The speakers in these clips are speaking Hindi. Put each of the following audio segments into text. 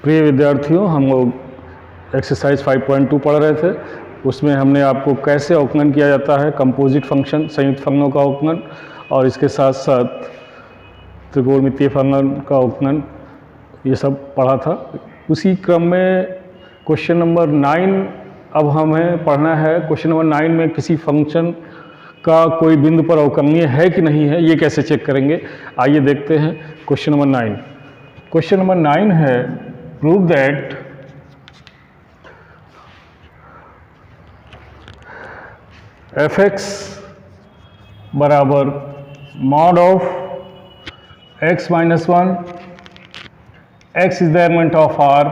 प्रिय विद्यार्थियों, हम लोग एक्सरसाइज 5.2 पढ़ रहे थे। उसमें हमने आपको कैसे अवकलन किया जाता है, कंपोजिट फंक्शन, संयुक्त फलनों का अवकलन, और इसके साथ साथ त्रिकोणमितीय फलन का अवकलन, ये सब पढ़ा था। उसी क्रम में क्वेश्चन नंबर 9 अब हमें पढ़ना है। क्वेश्चन नंबर 9 में किसी फंक्शन का कोई बिंदु पर अवकलनीय है कि नहीं है, ये कैसे चेक करेंगे, आइए देखते हैं। क्वेश्चन नंबर 9, क्वेश्चन नंबर 9 है प्रूव दैट f(x) बराबर mod of x minus 1, x is the element of R,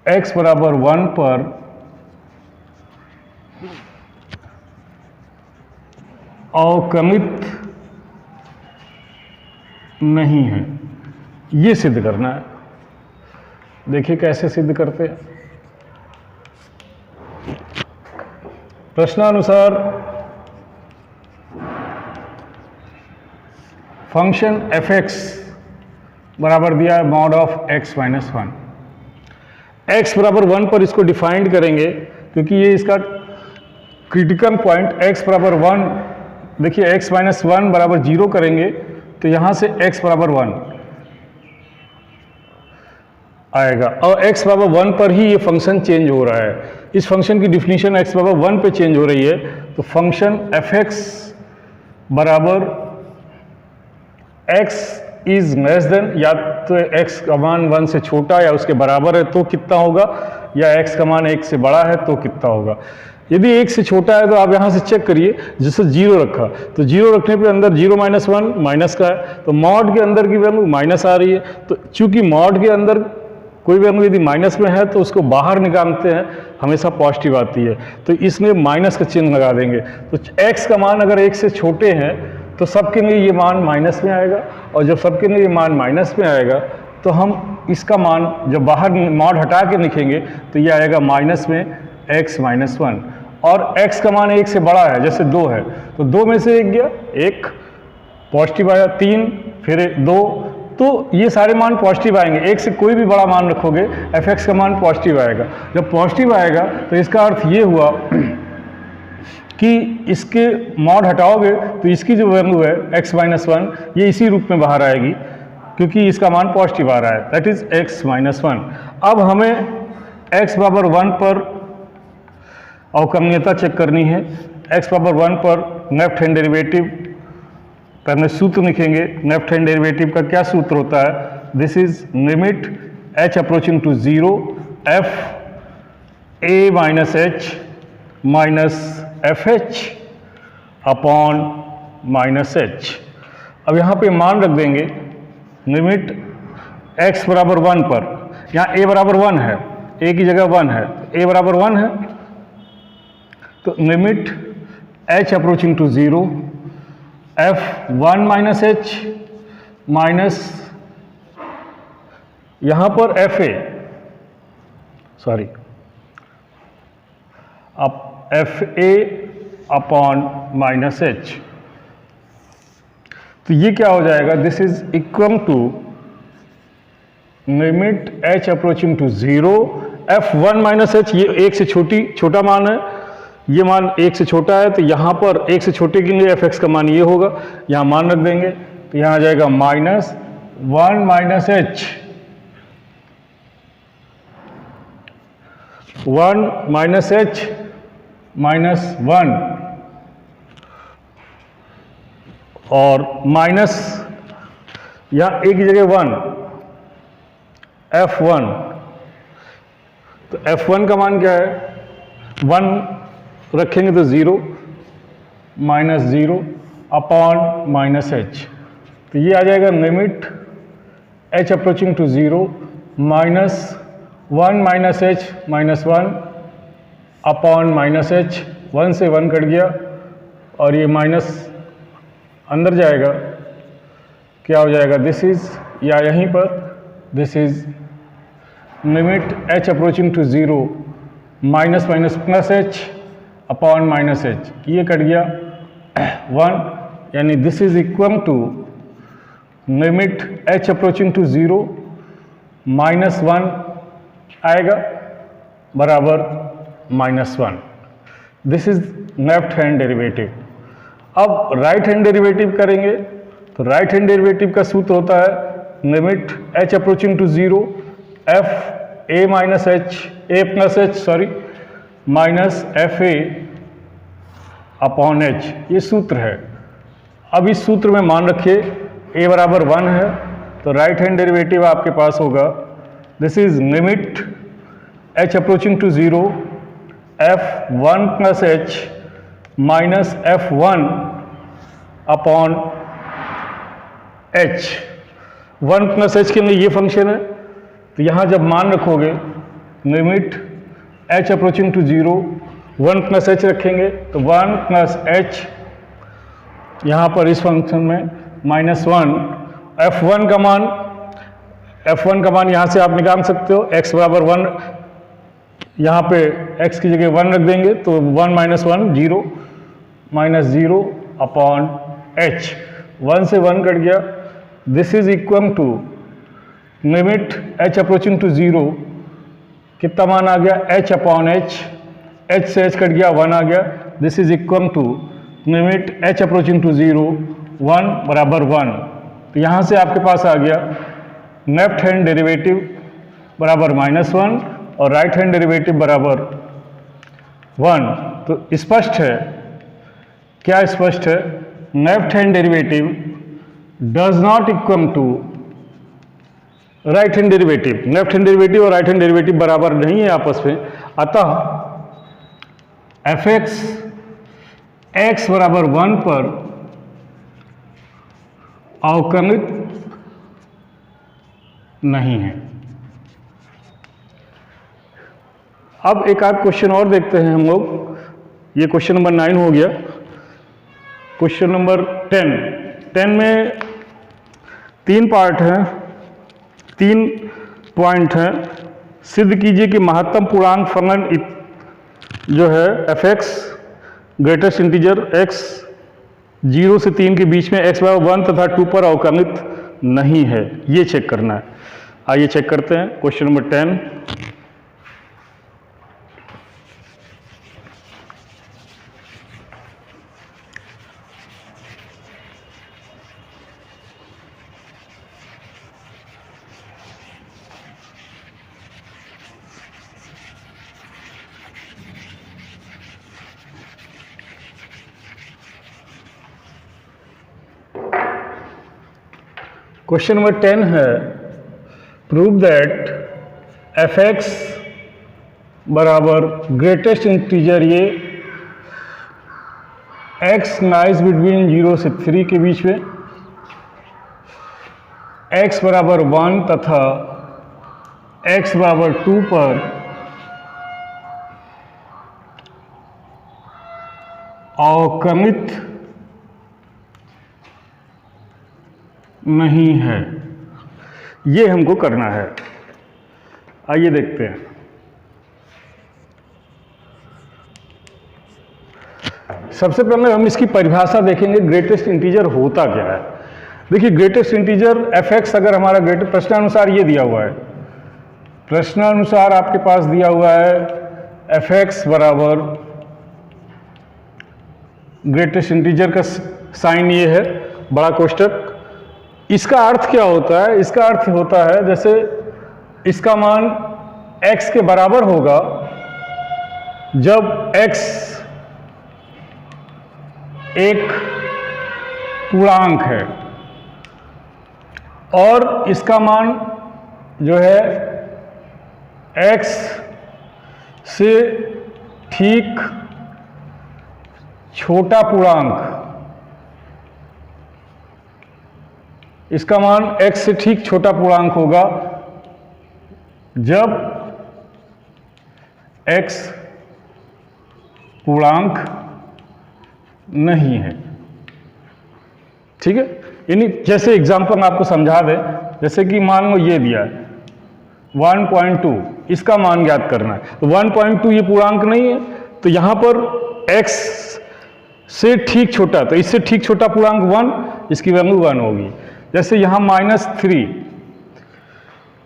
x बराबर 1 पर अवकलित नहीं है, ये सिद्ध करना है। देखिए कैसे सिद्ध करते हैं। प्रश्नानुसार फंक्शन f(x) बराबर दिया है mod of x minus 1। x बराबर 1 पर इसको डिफाइंड करेंगे, क्योंकि ये इसका क्रिटिकल पॉइंट x बराबर 1, देखिए x माइनस 1 बराबर 0 करेंगे तो यहाँ से x बराबर 1 आएगा, और x बराबर 1 पर ही ये फंक्शन चेंज हो रहा है। इस फंक्शन की डिफिनीशन x बराबर 1 पे चेंज हो रही है, तो फंक्शन f(x) बराबर x इज लेस देन, या तो x का मान 1 से छोटा या उसके बराबर है तो कितना होगा, या x का मान 1 से बड़ा है तो कितना होगा। यदि 1 से छोटा है तो आप यहाँ से चेक करिए, जैसे 0 रखा तो 0 रखने पे अंदर 0 माइनस 1 माइनस का है, तो मॉड के अंदर की वैल्यू माइनस आ रही है। तो चूंकि मॉड के अंदर कोई वैल्यू यदि माइनस में है तो उसको बाहर निकालते हैं, हमेशा पॉजिटिव आती है, तो इसमें माइनस का चिन्ह लगा देंगे। तो x का मान अगर 1 से छोटे हैं तो सबके लिए ये मान माइनस में आएगा, और जब सबके लिए ये मान माइनस में आएगा तो हम इसका मान जब बाहर मॉड हटा के लिखेंगे तो ये आएगा माइनस में x माइनस 1, और x का मान 1 से बड़ा है, जैसे 2 है तो 2 में से 1 गया, 1 पॉजिटिव आया, 3 फिर 2, तो ये सारे मान पॉजिटिव आएंगे। 1 से कोई भी बड़ा मान रखोगे f(x) का मान पॉजिटिव आएगा। जब पॉजिटिव आएगा तो इसका अर्थ ये हुआ कि इसके मॉड हटाओगे तो इसकी जो वैल्यू है x माइनस 1, ये इसी रूप में बाहर आएगी, क्योंकि इसका मान पॉजिटिव आ रहा है, दैट इज x माइनस 1। अब हमें x बराबर 1 पर अवकलनीयता चेक करनी है। x बराबर 1 पर लेफ्ट हैंड डेरिवेटिव, पहले सूत्र लिखेंगे। लेफ्ट हैंड डेरिवेटिव का क्या सूत्र होता है, this is limit h approaching to 0 f a minus h minus fh upon minus h। अब यहाँ पे मान रख देंगे, लिमिट x बराबर 1 पर, यहाँ a बराबर 1 है, a की जगह 1 है, a बराबर 1 है, तो limit h approaching to 0 f 1 minus h minus, यहाँ पर f a, सॉरी, अब f a upon minus h, तो ये क्या हो जाएगा, this is equal to limit h approaching to 0 f 1 minus h, ये 1 से छोटा मान है, ये मान 1 से छोटा है, तो यहाँ पर 1 से छोटे के लिए f(x) का मान ये होगा, यहाँ मान रख देंगे, तो यहाँ आ जाएगा minus 1 minus h, 1 minus h minus 1, और माइनस यहाँ एक जगह 1 f1, तो f1 का मान क्या है, 1 रखेंगे तो 0 माइनस 0 अपॉन माइनस h, तो ये आ जाएगा limit h approaching to 0 minus 1 minus h minus 1 upon minus h, 1 से 1 कट गया और ये माइनस अंदर जाएगा, क्या हो जाएगा, दिस इज, या यहीं पर this is limit h approaching to 0 minus minus plus h upon minus h, ये कट गया 1, यानी this is equal to limit h approaching to 0 -1 आएगा बराबर -1। This is left hand derivative. अब राइट हैंड डेरिवेटिव करेंगे तो राइट हैंड डेरिवेटिव का सूत्र होता है limit h approaching to 0 f a minus h minus F A upon H, ये सूत्र है। अब इस सूत्र में मान रखिए a बराबर 1 है तो राइट हैंड डेरिवेटिव आपके पास होगा this is limit h approaching to 0 f1 plus h minus f1 upon h। 1 plus h के अंदर ये फंक्शन है तो यहाँ जब मान रखोगे limit h approaching to 0 1 plus h रखेंगे तो 1 प्लस h यहाँ पर इस फंक्शन में -1 f1 का मान यहाँ से आप निकाल सकते हो x बराबर 1, यहाँ पे x की जगह 1 रख देंगे तो 1 माइनस 1 0 माइनस 0 अपॉन h, 1 से 1 कट गया। This is equal to limit h approaching to 0 कितना मान आ गया h अपॉन h, h से h कट गया 1 आ गया। This is equal to limit h approaching to 0 1 बराबर 1। तो यहाँ से आपके पास आ गया लेफ्ट हैंड डेरिवेटिव बराबर -1 और राइट हैंड डेरिवेटिव बराबर 1। तो स्पष्ट है, क्या स्पष्ट है? Left hand derivative does not equal to right hand derivative. Left hand derivative और राइट हैंड डेरिवेटिव बराबर नहीं है आपस में, अतः f(x) x बराबर 1 पर अवकलित नहीं है। अब एक आध क्वेश्चन और देखते हैं हम लोग। ये क्वेश्चन नंबर 9 हो गया। क्वेश्चन नंबर 10 में 3 पार्ट हैं, 3 पॉइंट हैं। सिद्ध कीजिए कि महत्तम पूर्णांक फलन जो है f(x) ग्रेटेस्ट इंटीजर x 0 से 3 के बीच में x बराबर 1 तथा 2 पर अवकलित नहीं है। ये चेक करना है। आइए चेक करते हैं क्वेश्चन नंबर 10। क्वेश्चन नंबर 10 है प्रूव दैट f(x) बराबर ग्रेटेस्ट इंटीजर, ये x लाइज बिटवीन 0 से 3 के बीच में, x बराबर 1 तथा x बराबर 2 पर अवकलित नहीं है। ये हमको करना है। आइए देखते हैं। सबसे पहले हम इसकी परिभाषा देखेंगे, ग्रेटेस्ट इंटीजर होता क्या है। देखिए ग्रेटेस्ट इंटीजर f(x) अगर हमारा प्रश्नानुसार ये दिया हुआ है, प्रश्नानुसार आपके पास दिया हुआ है f(x) बराबर ग्रेटेस्ट इंटीजर का साइन ये है बड़ा कोष्टक। इसका अर्थ क्या होता है? इसका अर्थ होता है जैसे इसका मान x के बराबर होगा जब x एक पूर्णांक है और इसका मान जो है x से ठीक छोटा पूर्णांक, इसका मान x से ठीक छोटा पूर्णांक होगा जब x पूर्णांक नहीं है। ठीक है, यानी जैसे एग्जांपल आपको समझा दे, जैसे कि मान लो ये दिया है 1.2, इसका मान ज्ञात करना है तो 1.2 ये पूर्णांक नहीं है तो यहां पर x से ठीक छोटा, तो इससे ठीक छोटा पूर्णांक 1, इसकी वैल्यू 1 होगी। जैसे यहाँ -3,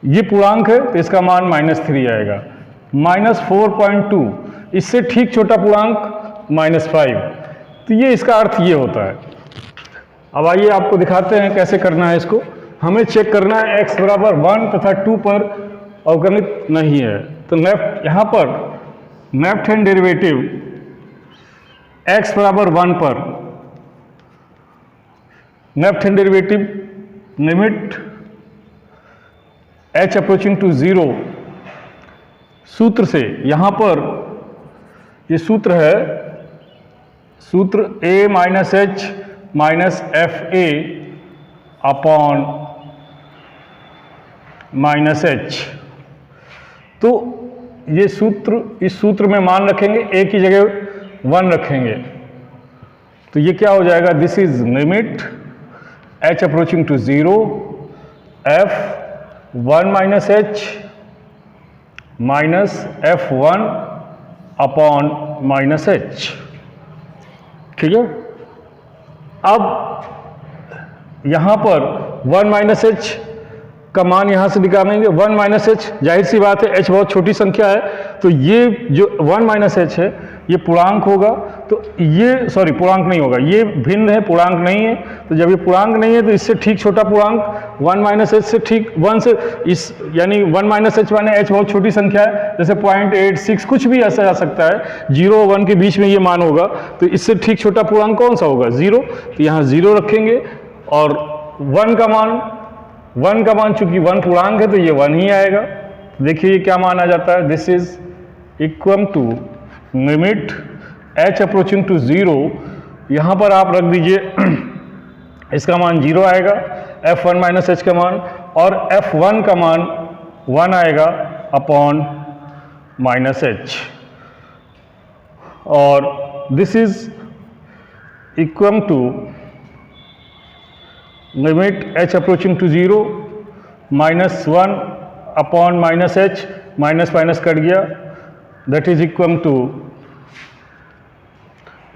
ये पूर्णांक है तो इसका मान -3 आएगा। -4.2, इससे ठीक छोटा पूर्णांक -5। तो ये इसका अर्थ ये होता है। अब आइए आपको दिखाते हैं कैसे करना है इसको। हमें चेक करना है x बराबर 1 तथा 2 पर अवकलित नहीं है। तो यहाँ पर लेफ्ट हैंड डेरिवेटिव x बराबर 1 पर left hand derivative limit h approaching to 0 सूत्र से, यहाँ पर ये सूत्र है, सूत्र a minus h minus F A upon minus H. तो ये सूत्र, इस सूत्र में मान रखेंगे, a की जगह 1 रखेंगे, तो ये क्या हो जाएगा, this is limit h approaching to 0 f1 minus h minus f1 upon minus h। ठीक है। अब यहाँ पर 1 माइनस h का मान यहाँ से निकालेंगे। 1 माइनस h, जाहिर सी बात है h बहुत छोटी संख्या है, तो ये जो 1 माइनस h है ये पूर्णांक होगा। तो ये पूर्णांक नहीं होगा, ये भिन्न है, पूर्णांक नहीं है। तो जब ये पूर्णांक नहीं है तो इससे ठीक छोटा पूर्णांक 1 माइनस h से ठीक 1 से, इस यानी 1 माइनस h माने h बहुत छोटी संख्या है, जैसे 0.86 कुछ भी ऐसा आ सकता है, 0 और 1 के बीच में ये मान होगा। तो इससे ठीक छोटा पूर्णांक कौन सा होगा, 0। तो यहाँ 0 रखेंगे और 1 का मान चूंकि 1 पूर्णांक है तो ये 1 ही आएगा। देखिए ये क्या मान आ जाता है, this is equal to limit h approaching to 0, यहाँ पर आप रख दीजिए इसका मान 0 आएगा, f1 माइनस h का मान, और f1 का मान 1 आएगा अपॉन माइनस h, और this is equal to limit h approaching to 0 -1 upon minus h, minus minus cut गया, that is equal to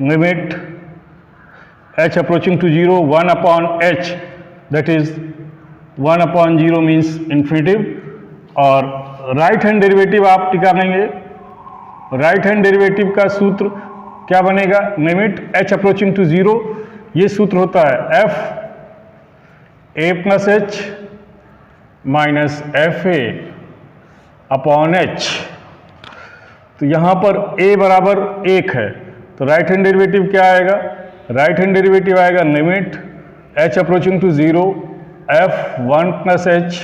limit h approaching to 0 1 upon h, that is 1 upon 0 means infinitive. और राइट हैंड डेरिवेटिव आप निकालेंगे, राइट हैंड डेरिवेटिव का सूत्र क्या बनेगा, लिमिट h अप्रोचिंग टू 0, ये सूत्र होता है f a plus h minus F A upon h। तो यहाँ पर a बराबर 1 है, तो राइट हैंड डेरिवेटिव क्या आएगा, राइट हैंड डेरिवेटिव आएगा limit h approaching to 0 f1 plus h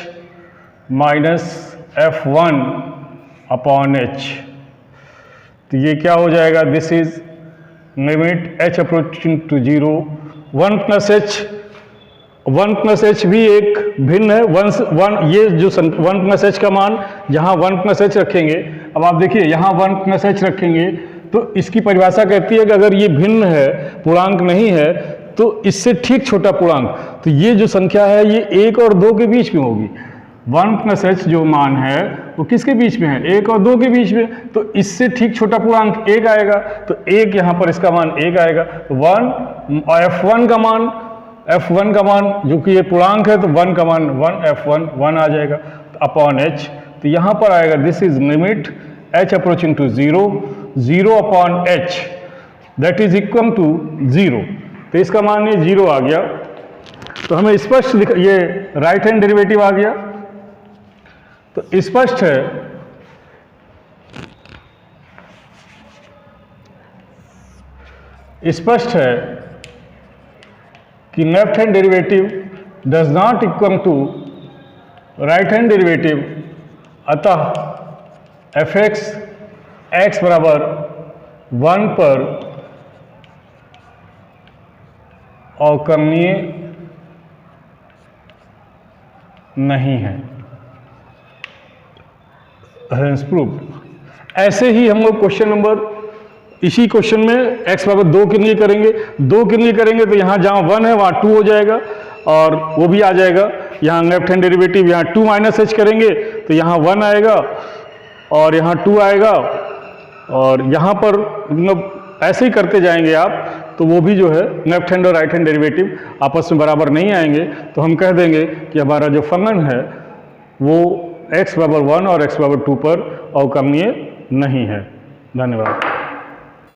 minus f1 upon h। तो ये क्या हो जाएगा, this is limit h approaching to 0 1 plus h भी एक भिन्न है, 1 ये जो 1 प्लस h का मान जहाँ 1 प्लस h रखेंगे, अब आप देखिए यहाँ 1 प्लस h रखेंगे तो इसकी परिभाषा कहती है कि अगर ये भिन्न है, पूर्णांक नहीं है, तो इससे ठीक छोटा पूर्णांक, तो ये जो संख्या है ये 1 और 2 के बीच में होगी। 1 प्लस h जो मान है वो किसके बीच में है, 1 और 2 के बीच में, तो इससे ठीक छोटा पूर्णांक 1 आएगा, तो 1 यहाँ पर इसका मान 1 आएगा। तो 1 और f1 का मान जो कि ये पूर्णांक है, तो 1 का मान 1, f1 1 आ जाएगा अपॉन h। तो यहाँ पर आएगा this is limit h approaching to 0 upon h, that is equal to 0। तो इसका मान ये 0 आ गया। तो हमें स्पष्ट ये राइट हैंड डेरिवेटिव आ गया, तो स्पष्ट है कि left hand derivative does not equal to right hand derivative, अतः f(x) x बराबर 1 पर अवकलनीय नहीं है। Hence proved. ऐसे ही हम लोग क्वेश्चन नंबर, इसी क्वेश्चन में x बराबर 2 के लिए करेंगे, 2 के लिए करेंगे तो यहाँ जहाँ 1 है वहाँ 2 हो जाएगा और वो भी आ जाएगा। यहाँ लेफ्ट हैंड डेरिवेटिव यहाँ 2 माइनस h करेंगे तो यहाँ 1 आएगा और यहाँ 2 आएगा, और यहाँ पर मतलब ऐसे ही करते जाएंगे आप तो वो भी जो है लेफ्ट हैंड और राइट हैंड डेरिवेटिव आपस में बराबर नहीं आएंगे, तो हम कह देंगे कि हमारा जो फलन है वो x बराबर 1 और x बराबर 2 पर अवकलनीय नहीं है। धन्यवाद।